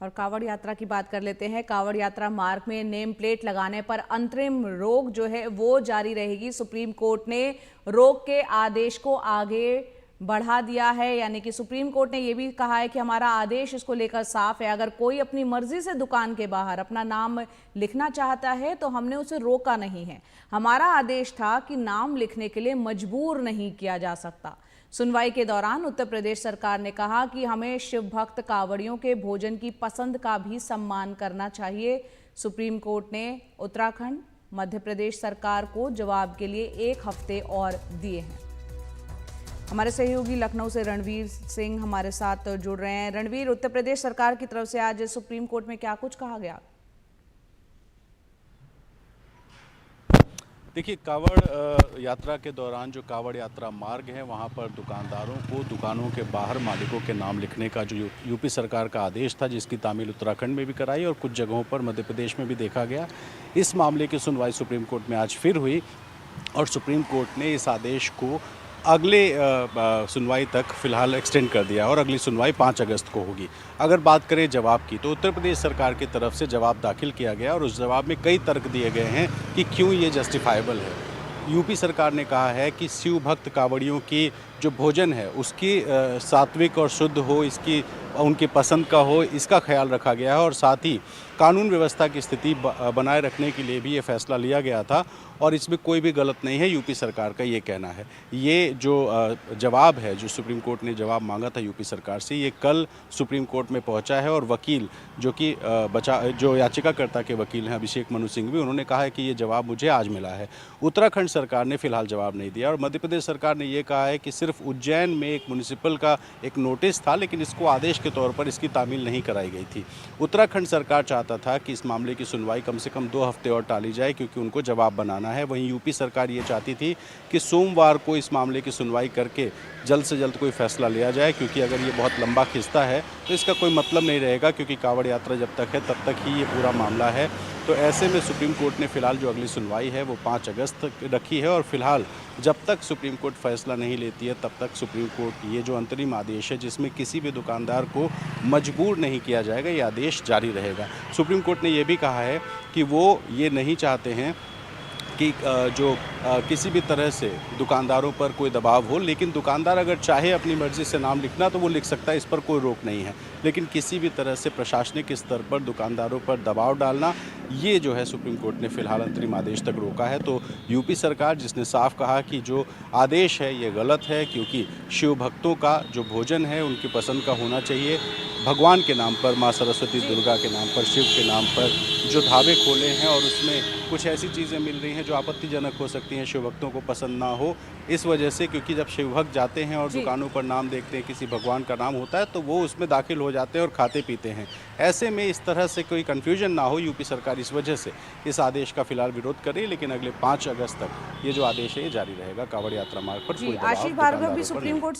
और कांवड़ यात्रा की बात कर लेते हैं। कांवड़ यात्रा मार्ग में नेम प्लेट लगाने पर अंतरिम रोक जो है वो जारी रहेगी। सुप्रीम कोर्ट ने रोक के आदेश को आगे बढ़ा दिया है, यानी कि सुप्रीम कोर्ट ने यह भी कहा है कि हमारा आदेश इसको लेकर साफ है। अगर कोई अपनी मर्जी से दुकान के बाहर अपना नाम लिखना चाहता है तो हमने उसे रोका नहीं है। हमारा आदेश था कि नाम लिखने के लिए मजबूर नहीं किया जा सकता। सुनवाई के दौरान उत्तर प्रदेश सरकार ने कहा कि हमें शिव भक्त कांवड़ियों के भोजन की पसंद का भी सम्मान करना चाहिए। सुप्रीम कोर्ट ने उत्तराखंड, मध्य प्रदेश सरकार को जवाब के लिए 1 हफ्ते और दिए हैं। हमारे सहयोगी लखनऊ से रणवीर सिंह हमारे साथ जुड़ रहे हैं। रणवीर, उत्तर प्रदेश सरकार की तरफ से आज सुप्रीम कोर्ट में क्या कुछ कहा गया? देखिए, कांवड़ यात्रा के दौरान जो कांवड़ यात्रा मार्ग है वहाँ पर दुकानदारों को दुकानों के बाहर मालिकों के नाम लिखने का जो यूपी सरकार का आदेश था, जिसकी तामील उत्तराखंड में भी कराई और कुछ जगहों पर मध्य प्रदेश में भी देखा गया। इस मामले की सुनवाई सुप्रीम कोर्ट में आज फिर हुई और सुप्रीम कोर्ट ने इस आदेश को अगले सुनवाई तक फ़िलहाल एक्सटेंड कर दिया और अगली सुनवाई 5 अगस्त को होगी। अगर बात करें जवाब की, तो उत्तर प्रदेश सरकार की तरफ से जवाब दाखिल किया गया और उस जवाब में कई तर्क दिए गए हैं कि क्यों ये जस्टिफाइबल है। यूपी सरकार ने कहा है कि शिव भक्त कांवड़ियों की जो भोजन है उसकी सात्विक और शुद्ध हो, इसकी उनकी पसंद का हो, इसका ख्याल रखा गया है और साथ ही कानून व्यवस्था की स्थिति बनाए रखने के लिए भी ये फैसला लिया गया था और इसमें कोई भी गलत नहीं है, यूपी सरकार का ये कहना है। ये जो जवाब है, जो सुप्रीम कोर्ट ने जवाब मांगा था यूपी सरकार से, ये कल सुप्रीम कोर्ट में पहुंचा है और वकील जो याचिकाकर्ता के वकील हैं अभिषेक मनु सिंघवी, उन्होंने कहा है कि ये जवाब मुझे आज मिला है। उत्तराखंड सरकार ने फिलहाल जवाब नहीं दिया और मध्य प्रदेश सरकार ने ये कहा है कि सिर्फ उज्जैन में एक म्युनिसिपल का एक नोटिस था, लेकिन इसको आदेश के तौर पर इसकी तामील नहीं कराई गई थी। उत्तराखंड सरकार चाहता था कि इस मामले की सुनवाई कम से कम 2 हफ्ते और टाली जाए, क्योंकि उनको जवाब बनाना है। वहीं यूपी सरकार ये चाहती थी कि सोमवार को इस मामले की सुनवाई करके जल्द से जल्द कोई फैसला लिया जाए, क्योंकि अगर ये बहुत लंबा खिंचता है तो इसका कोई मतलब नहीं रहेगा, क्योंकि कांवड़ यात्रा जब तक है तब तक ही ये पूरा मामला है। तो ऐसे में सुप्रीम कोर्ट ने फिलहाल जो अगली सुनवाई है वो 5 अगस्त तक रखी है और फिलहाल जब तक सुप्रीम कोर्ट फैसला नहीं लेती है तब तक सुप्रीम कोर्ट ये जो अंतरिम आदेश है, जिसमें किसी भी दुकानदार को मजबूर नहीं किया जाएगा, ये आदेश जारी रहेगा। सुप्रीम कोर्ट ने ये भी कहा है कि वो ये नहीं चाहते हैं कि किसी भी तरह से दुकानदारों पर कोई दबाव हो, लेकिन दुकानदार अगर चाहे अपनी मर्ज़ी से नाम लिखना तो वो लिख सकता है, इस पर कोई रोक नहीं है। लेकिन किसी भी तरह से प्रशासनिक स्तर पर दुकानदारों पर दबाव डालना, ये जो है सुप्रीम कोर्ट ने फिलहाल अंतरिम आदेश तक रोका है। तो यूपी सरकार, जिसने साफ कहा कि जो आदेश है ये गलत है, क्योंकि शिव भक्तों का जो भोजन है उनकी पसंद का होना चाहिए। भगवान के नाम पर, माँ सरस्वती दुर्गा के नाम पर, शिव के नाम पर जो ढाबे खोले हैं और उसमें कुछ ऐसी चीज़ें मिल रही हैं जो आपत्तिजनक हो सकती हैं, शिव भक्तों को पसंद ना हो, इस वजह से, क्योंकि जब शिव भक्त जाते हैं और दुकानों पर नाम देखते हैं, किसी भगवान का नाम होता है तो वो उसमें दाखिल हो जाते हैं और खाते पीते हैं। ऐसे में इस तरह से कोई कन्फ्यूजन ना हो, यूपी सरकार इस वजह से इस आदेश का फिलहाल विरोध कर रही है। लेकिन अगले 5 अगस्त तक ये जो आदेश है ये जारी रहेगा। कांवड़ यात्रा मार्ग पर कोई दबाव आशीष भार्गव भी दुकानदारों पर सुप्रीम नहीं। कोर्ट से